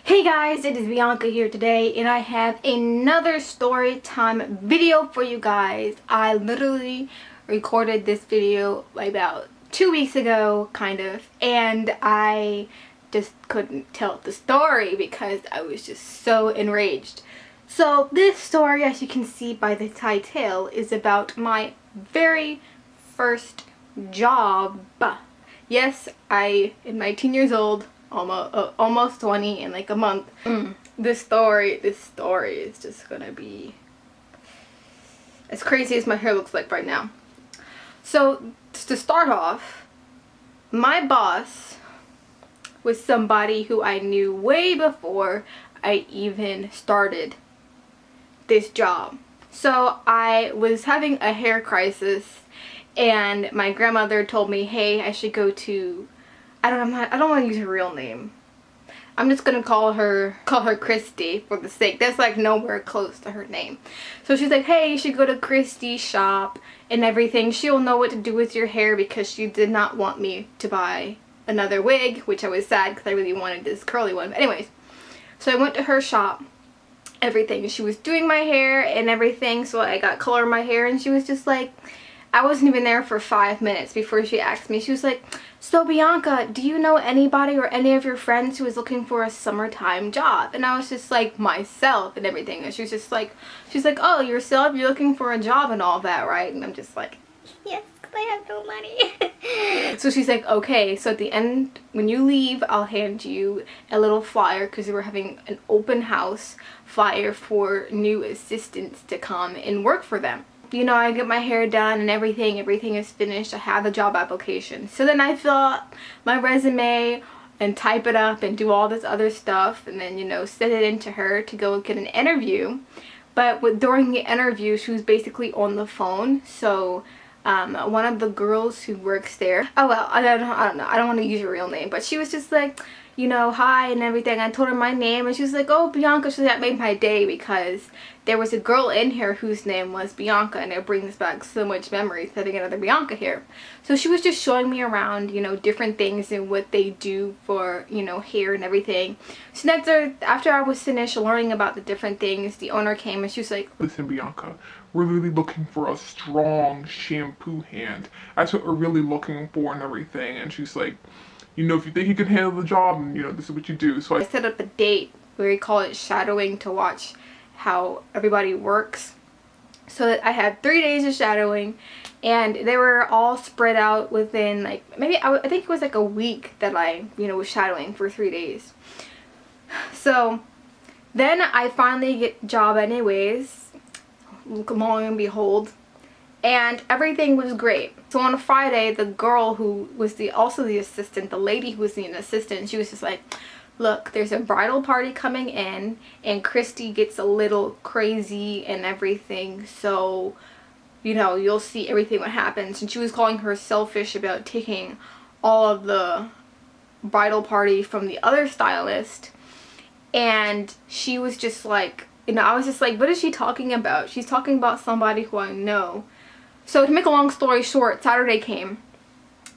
Hey guys, it is Bianca here today, and I have another story time video for you guys. I literally recorded this video like about 2 weeks ago, kind of, and I just couldn't tell the story because I was just so enraged. So this story, as you can see by the title, is about my very first job. Yes, I am 19 years old. Almost 20 in like a month. This story is just gonna be as crazy as my hair looks like right now. So to start off, my boss was somebody who I knew way before I even started this job. So I was having a hair crisis, and my grandmother told me, hey, I should go to, I don't want to use her real name. I'm just gonna call her Christy for the sake. That's like nowhere close to her name. So she's like, hey, you should go to Christy's shop and everything. She'll know what to do with your hair, because she did not want me to buy another wig, which I was sad because I really wanted this curly one. But anyways, so I went to her shop, everything. She was doing my hair and everything, so I got color in my hair, and she was just like, I wasn't even there for 5 minutes before she asked me. She was like, so Bianca, do you know anybody or any of your friends who is looking for a summertime job? And I was just like, myself and everything. And she was just like, she's like, oh, yourself, you're looking for a job and all that, right? And I'm just like, yes, because I have no money. So she's like, okay, so at the end, when you leave, I'll hand you a little flyer, because we were having an open house flyer for new assistants to come and work for them. You know, I get my hair done and everything is finished. I have the job application. So then I fill out my resume and type it up and do all this other stuff, and then, you know, send it in to her to go get an interview. But during the interview, she was basically on the phone. So one of the girls who works there, oh well, I don't know, I don't want to use her real name, but she was just like, you know, hi and everything. I told her my name, and she was like, oh, Bianca. She said that made my day, because there was a girl in here whose name was Bianca, and it brings back so much memories having another Bianca here. So she was just showing me around, you know, different things and what they do for, you know, hair and everything. So next, after I was finished learning about the different things, the owner came and she was like, listen, Bianca, we're really looking for a strong shampoo hand. That's what we're really looking for and everything. And she's like, you know, if you think you can handle the job, and, you know, this is what you do. So I set up a date where we call it shadowing, to watch how everybody works. So that I had 3 days of shadowing, and they were all spread out within, like, maybe I think it was like a week that I, you know, was shadowing for 3 days. So then I finally get a job anyways, lo and behold, and everything was great. So on a Friday, the girl who was also the assistant, the lady who was the assistant, she was just like, look, there's a bridal party coming in, and Christy gets a little crazy and everything, so, you know, you'll see everything what happens. And she was calling her selfish about taking all of the bridal party from the other stylist. And she was just like, you know, I was just like, what is she talking about? She's talking about somebody who I know. So to make a long story short, Saturday came,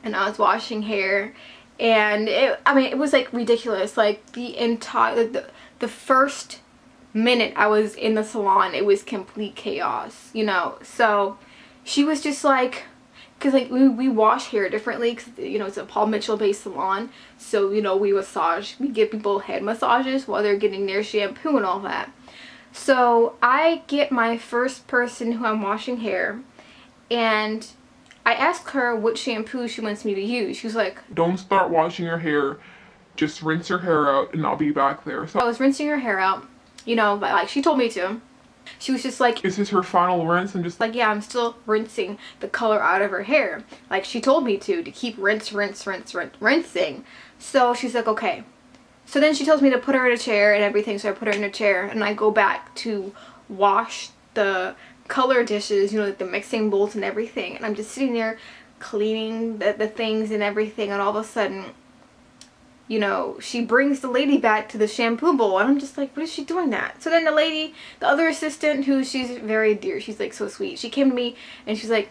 and I was washing hair, and I mean, it was like ridiculous. Like the entire, the first minute I was in the salon, it was complete chaos, you know. So she was just like, because like we wash hair differently, because, you know, it's a Paul Mitchell based salon. So, you know, we give people head massages while they're getting their shampoo and all that. So I get my first person who I'm washing hair, and I asked her what shampoo she wants me to use. She was like, don't start washing your hair, just rinse your hair out and I'll be back there. So I was rinsing her hair out, you know, but like she told me to. She was just like, is this her final rinse? And just like, yeah, I'm still rinsing the color out of her hair. Like she told me to keep rinsing. So she's like, okay. So then she tells me to put her in a chair and everything. So I put her in a chair, and I go back to wash the color dishes, you know, like the mixing bowls and everything. And I'm just sitting there cleaning the things and everything, and all of a sudden, you know, she brings the lady back to the shampoo bowl, and I'm just like, what is she doing that? So then the lady, the other assistant, who she's very dear, she's like so sweet, she came to me and she's like,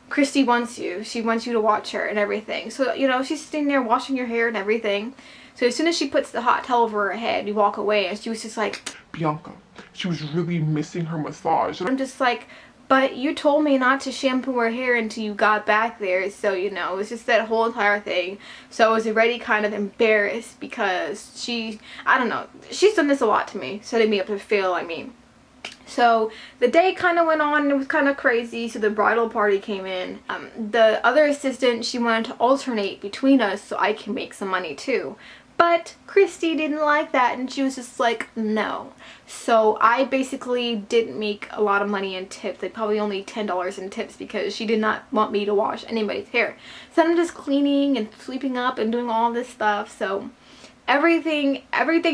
Christy wants you. She wants you to watch her and everything. So, you know, she's sitting there washing your hair and everything. So as soon as she puts the hot towel over her head, we walk away, and she was just like, Bianca, she was really missing her massage. I'm just like, but you told me not to shampoo her hair until you got back there. So, you know, it was just that whole entire thing. So I was already kind of embarrassed because I don't know, she's done this a lot to me, setting me up to fail, I mean. So the day kind of went on, and it was kind of crazy. So the bridal party came in. The other assistant, she wanted to alternate between us so I can make some money too. But Christy didn't like that, and she was just like, no. So I basically didn't make a lot of money in tips, like probably only $10 in tips, because she did not want me to wash anybody's hair. So I'm just cleaning and sweeping up and doing all this stuff. So everything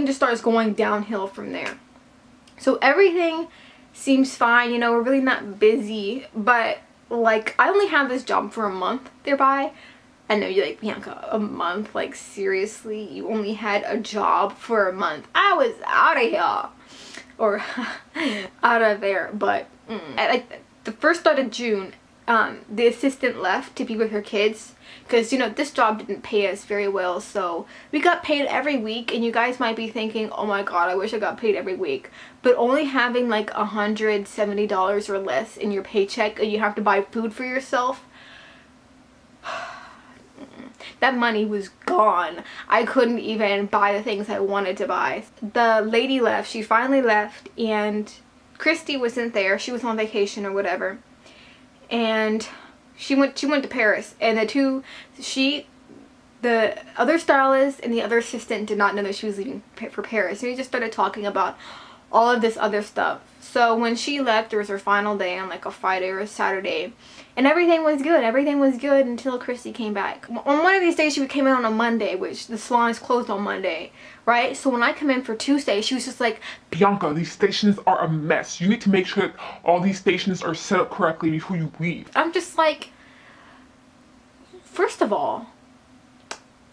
just starts going downhill from there. So everything seems fine, you know, we're really not busy, but like I only have this job for a month thereby. I know you're like, Bianca, a month? Like seriously, you only had a job for a month? I was out of here, or out of there. But at like the first start of June, the assistant left to be with her kids, because you know this job didn't pay us very well, so we got paid every week. And you guys might be thinking, oh my god, I wish I got paid every week. But only having like $170 or less in your paycheck, and you have to buy food for yourself, that money was gone. I couldn't even buy the things I wanted to buy. The lady left. She finally left, and Christy wasn't there. She was on vacation or whatever. And she went to Paris, and the other stylist and the other assistant did not know that she was leaving for Paris. And we just started talking about all of this other stuff. So when she left, it was her final day on like a Friday or a Saturday, and everything was good. Everything was good until Christy came back. On one of these days, she came in on a Monday, which the salon is closed on Monday, right? So when I come in for Tuesday, she was just like, Bianca, these stations are a mess. You need to make sure that all these stations are set up correctly before you leave. I'm just like, first of all,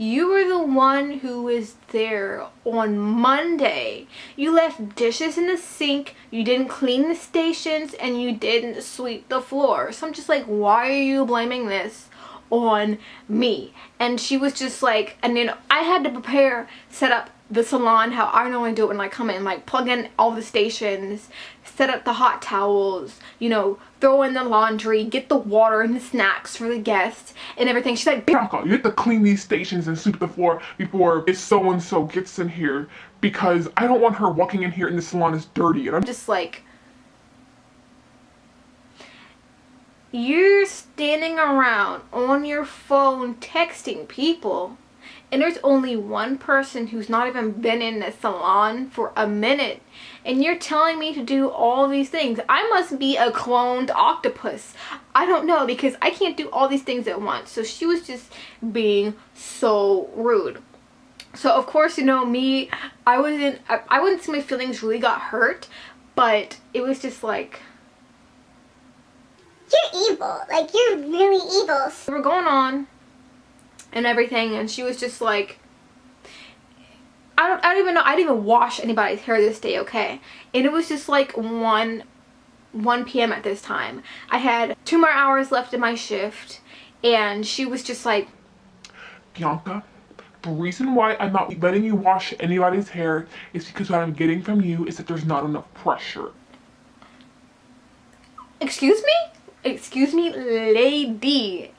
you were the one who was there on Monday. You left dishes in the sink, you didn't clean the stations, and you didn't sweep the floor. So I'm just like, why are you blaming this on me? And she was just like, and then I had to set up the salon how I normally do it when I come in, like plug in all the stations, set up the hot towels, you know, throw in the laundry, get the water and the snacks for the guests and everything. She's like, Bianca, you have to clean these stations and sweep the floor before if so-and-so gets in here, because I don't want her walking in here and the salon is dirty. And I'm just like, you're standing around on your phone texting people, and there's only one person who's not even been in the salon for a minute, and you're telling me to do all these things. I must be a cloned octopus. I don't know, because I can't do all these things at once. So she was just being so rude. So of course, you know me, I wouldn't say my feelings really got hurt, but it was just like, you're evil. Like, you're really evil. we were going on and everything, and she was just like, I don't even know, I didn't even wash anybody's hair this day, okay? And it was just like 1 p.m. at this time. I had 2 more hours left in my shift, and she was just like, Bianca, the reason why I'm not letting you wash anybody's hair is because what I'm getting from you is that there's not enough pressure. Excuse me? Excuse me, lady.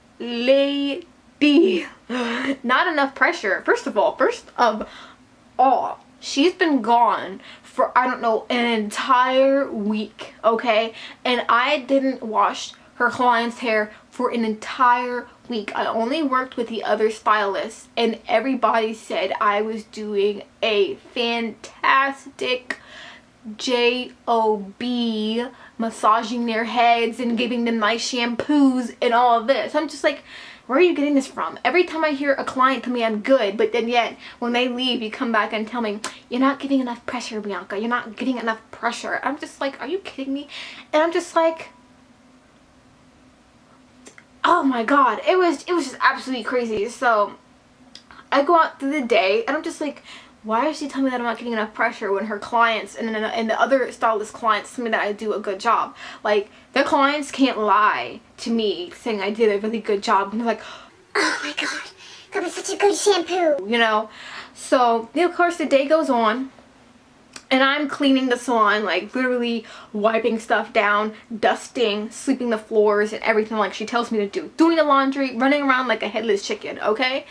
Not enough pressure. First of all, she's been gone for, I don't know, an entire week, okay? And I didn't wash her client's hair for an entire week. I only worked with the other stylists, and everybody said I was doing a fantastic job massaging their heads and giving them nice shampoos and all of this. I'm just like, where are you getting this from? Every time I hear a client tell me I'm good, but then yet when they leave, you come back and tell me, you're not getting enough pressure, Bianca. You're not getting enough pressure. I'm just like, are you kidding me? And I'm just like, oh my god, it was just absolutely crazy. So I go out through the day, and I'm just like, why is she telling me that I'm not getting enough pressure when her clients and the other stylist clients tell me that I do a good job? Like, their clients can't lie to me saying I did a really good job, and they're like, oh my god, That was such a good shampoo. You know, so of course the day goes on. And I'm cleaning the salon, like literally wiping stuff down, dusting, sweeping the floors and everything like she tells me to do. Doing the laundry, running around like a headless chicken, okay?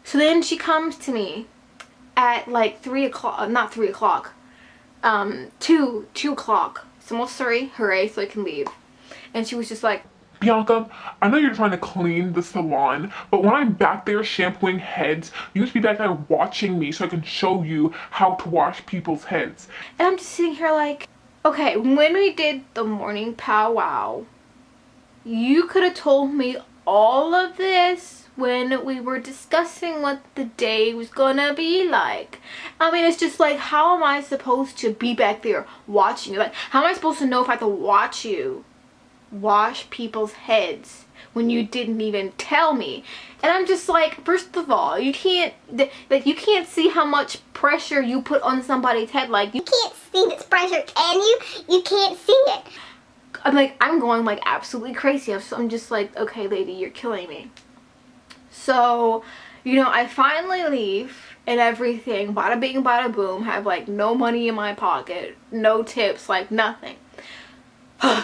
So then she comes to me at like 3 o'clock, not 3 o'clock, 2 o'clock. It's almost 3, hooray, so I can leave. And she was just like, Bianca, I know you're trying to clean the salon, but when I'm back there shampooing heads, you need to be back there watching me so I can show you how to wash people's heads. and I'm just sitting here like, okay, when we did the morning powwow, you could have told me all of this when we were discussing what the day was gonna be like. I mean, it's just like, how am I supposed to be back there watching you? Like, how am I supposed to know if I have to watch you wash people's heads when you didn't even tell me? And I'm just like, first of all, you can't see how much pressure you put on somebody's head. Like, You can't see this pressure, can you? You can't see it. I'm going like absolutely crazy. So I'm just like, okay, lady, you're killing me. So, I finally leave and everything, bada bing, bada boom, have like no money in my pocket, no tips, like nothing.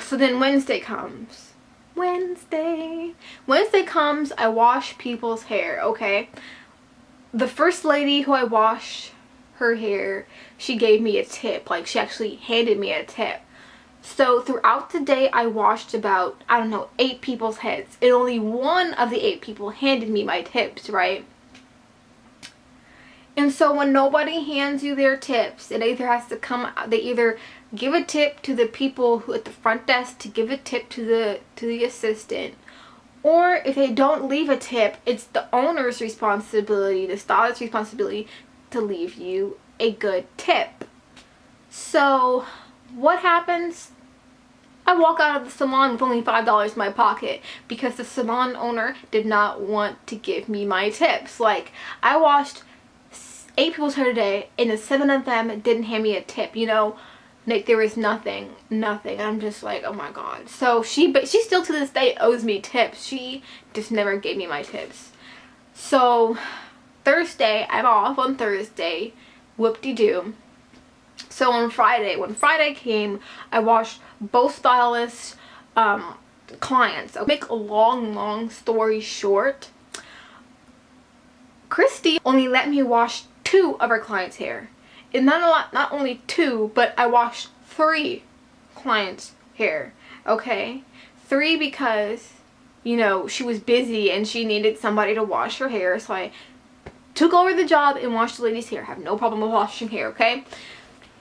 So then Wednesday comes. Wednesday comes, I wash people's hair, okay? The first lady who I washed her hair, she gave me a tip. Like, she actually handed me a tip. So throughout the day, I washed about, 8 people's heads. And only one of the 8 people handed me my tips, right? And so when nobody hands you their tips, it either has to come, they either give a tip to the people who at the front desk to give a tip to the assistant. Or if they don't leave a tip, it's the owner's responsibility, the stylist's responsibility to leave you a good tip. So what happens? I walk out of the salon with only $5 in my pocket because the salon owner did not want to give me my tips. Like, I washed 8 people's hair today and the 7 of them didn't hand me a tip, Like, there was nothing. I'm just like, oh my god. So she still to this day owes me tips. She just never gave me my tips. So Thursday, I'm off on Thursday. Whoop-de-doo. So on Friday, when Friday came, I washed both stylists' clients. I'll make a long story short. Christy only let me wash 2 of her clients' hair. And not only 2, but I washed 3 clients' hair. Okay? 3 because, she was busy and she needed somebody to wash her hair. So I took over the job and washed the lady's hair. I have no problem with washing hair, okay?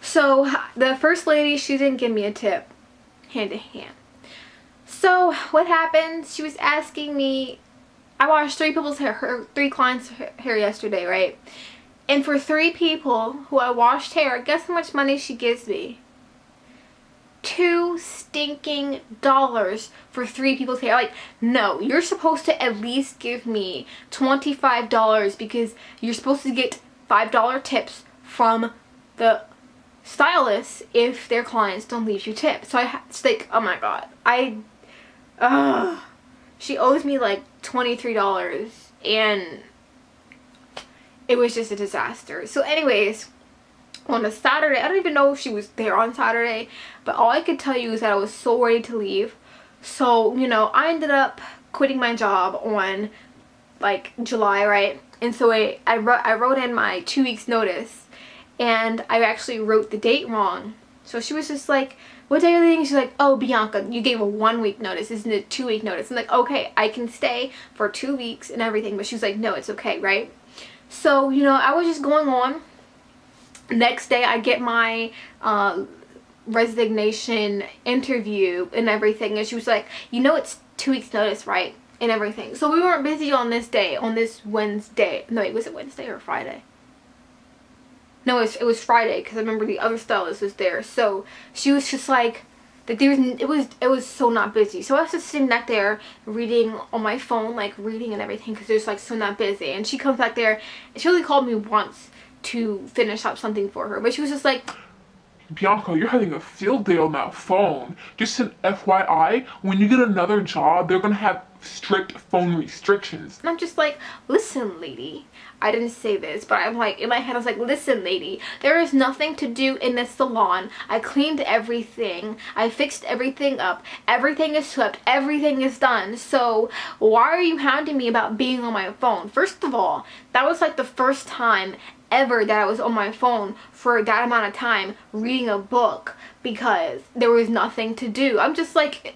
So the first lady, she didn't give me a tip, hand to hand. So what happened? She was asking me, I washed 3 people's hair, 3 clients' hair yesterday, right? And for 3 people who I washed hair, guess how much money she gives me? $2 stinking for 3 people's hair. Like, no, you're supposed to at least give me $25 because you're supposed to get $5 tips from the stylists if their clients don't leave you tips. So it's like, oh my god, she owes me like $23 and it was just a disaster. So anyways, on a Saturday, I don't even know if she was there on Saturday, but all I could tell you is that I was so ready to leave. So, I ended up quitting my job on like July, right? And so I wrote in my 2 weeks notice. And I actually wrote the date wrong. So she was just like, what day are you leaving? She's like, oh, Bianca, you gave a 1 week notice. Isn't it a 2 week notice? I'm like, okay, I can stay for 2 weeks and everything. But she was like, no, it's okay, right? So, I was just going on. Next day, I get my resignation interview and everything. And she was like, it's 2 weeks notice, right? And everything. So we weren't busy on this day, on this Wednesday. No, wait, was it Wednesday or Friday? No, it was Friday because I remember the other stylist was there. So she was just like, it was so not busy. So I was just sitting back there reading on my phone, like reading and everything because it was like so not busy. And she comes back there and she only called me once to finish up something for her. But she was just like, Bianca, you're having a field day on that phone. Just an FYI, when you get another job, they're gonna have strict phone restrictions. And I'm just like, listen, lady. I didn't say this, but I'm like, in my head, I was like, listen, lady, there is nothing to do in this salon. I cleaned everything. I fixed everything up. Everything is swept. Everything is done. So why are you hounding me about being on my phone? First of all, that was like the first time ever that I was on my phone for that amount of time reading a book because there was nothing to do. I'm just like,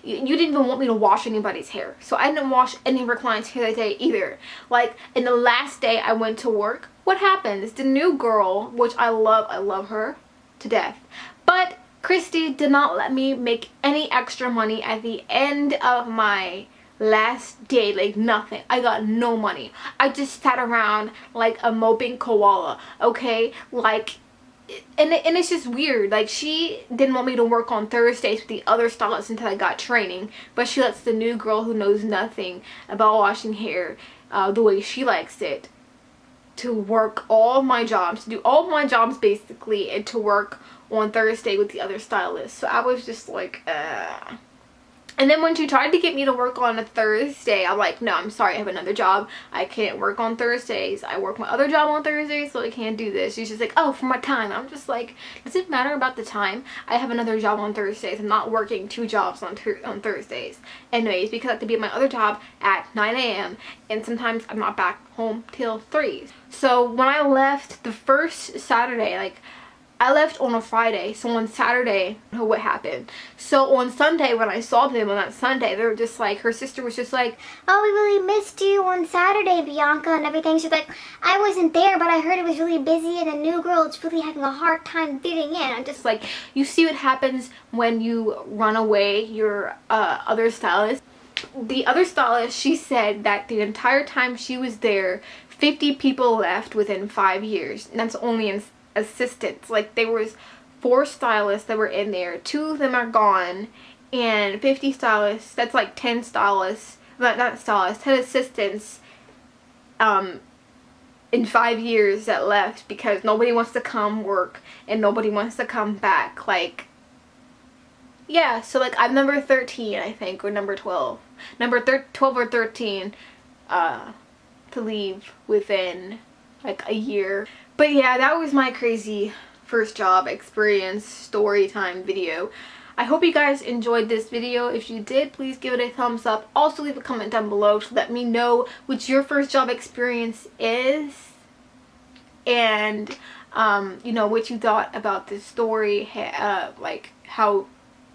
you didn't even want me to wash anybody's hair. So I didn't wash any of her clients' hair that day either. Like, in the last day I went to work, what happens? The new girl, which I love her to death, but Christy did not let me make any extra money at the end of my last day. Like, nothing. I got no money. I just sat around like a moping koala, okay? Like, and it's just weird. Like, she didn't want me to work on Thursdays with the other stylists until I got training, but she lets the new girl who knows nothing about washing hair the way she likes it to work all my jobs, to do all my jobs basically, and to work on Thursday with the other stylists. So I was just like, And then when she tried to get me to work on a Thursday, I'm like, no, I'm sorry, I have another job. I can't work on Thursdays. I work my other job on Thursdays, so I can't do this. She's just like, oh, for my time. I'm just like, does it matter about the time? I have another job on Thursdays. I'm not working 2 jobs on Thursdays. Anyways, because I have to be at my other job at 9 a.m. and sometimes I'm not back home till 3. So when I left the first Saturday, like, I left on a Friday, so on Saturday, what happened? So on Sunday, when I saw them on that Sunday, they were just like, her sister was just like, oh, we really missed you on Saturday, Bianca, and everything. She's like, I wasn't there, but I heard it was really busy, and the new girl is really having a hard time fitting in. I'm just like, you see what happens when you run away your other stylist. The other stylist, she said that the entire time she was there, 50 people left within 5 years, and that's only in assistants. Like, there was 4 stylists that were in there, 2 of them are gone, and 50 stylists, that's like 10 stylists, not stylists, 10 assistants in 5 years that left because nobody wants to come work and nobody wants to come back. Like, yeah, so like I'm number 13, I think, or number 12, number 12 or 13 to leave within like a year. But yeah, that was my crazy first job experience story time video. I hope you guys enjoyed this video. If you did, please give it a thumbs up. Also leave a comment down below to let me know what your first job experience is, and you know, what you thought about this story, like how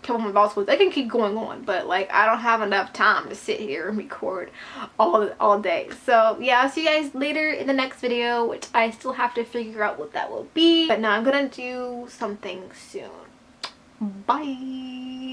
trouble my boss was. I can keep going on, but like I don't have enough time to sit here and record all day. So yeah, I'll see you guys later in the next video, which I still have to figure out what that will be, but now I'm gonna do something soon. Bye.